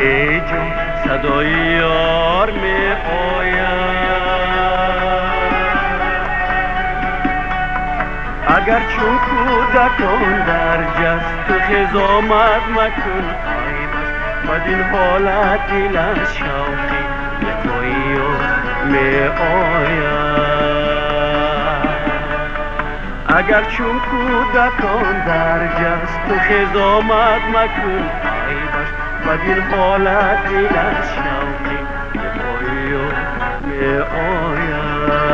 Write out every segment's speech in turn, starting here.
ای جان صدای یار می آید. اگر چون کودکان در جست تو خزامت مکن عیبش، بدین حالت دل از شوقی به تویی می آید. اگر چون کودکان در جست تو خزامت مکن عیبش، بدین حالت دل از شوقی به تویی می آید.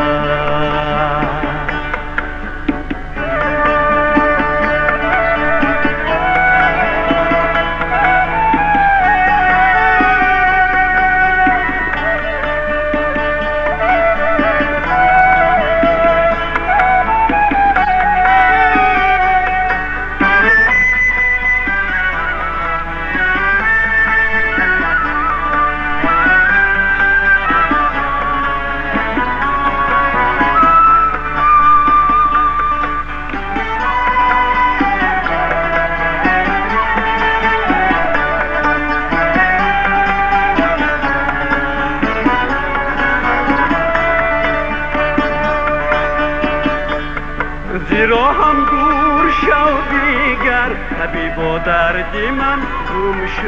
زیرا هم دور شو دیگر طبیبا دردی من گم شد.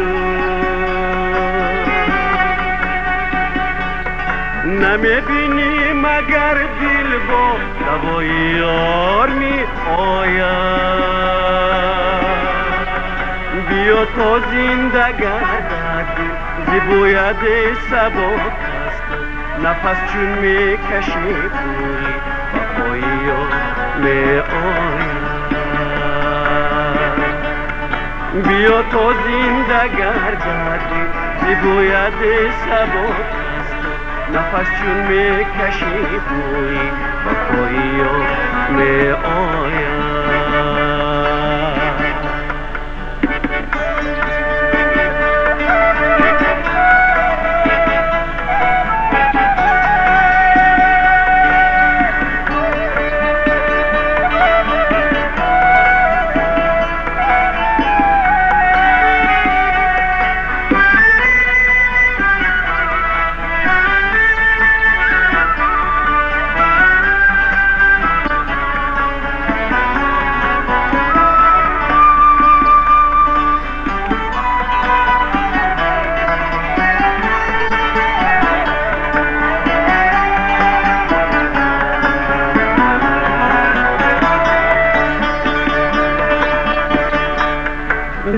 نمیبینی مگر دل با دوای یار می آید. بیا تا زنده گردد زیبوید سبک است، نفس چون می کشی بوی وفای یار می آید. بیا تا زنده گردد زیبوید سبک است، نفس چون می کشی بوی وفای یار می آید.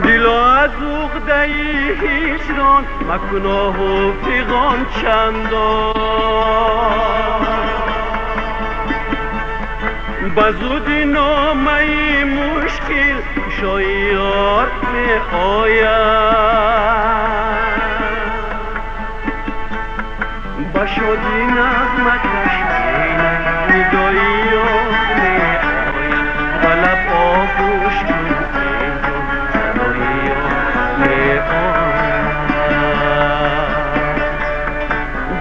دلا از عقده هجران مکناه و فیغان چندان، بزودی نامه مشکل شای یار می آید. بشادی نغمه کشینه ندای یار می آید، و لب آغوش کن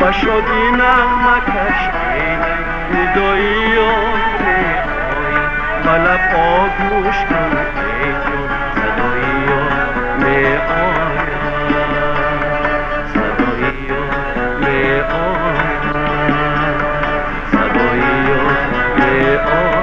بشادی نغمه کشینه ندای یار می آید، و لب آغوش کن ای جان صدای یار می آید. صدای یار می آید. صدای یار می آید.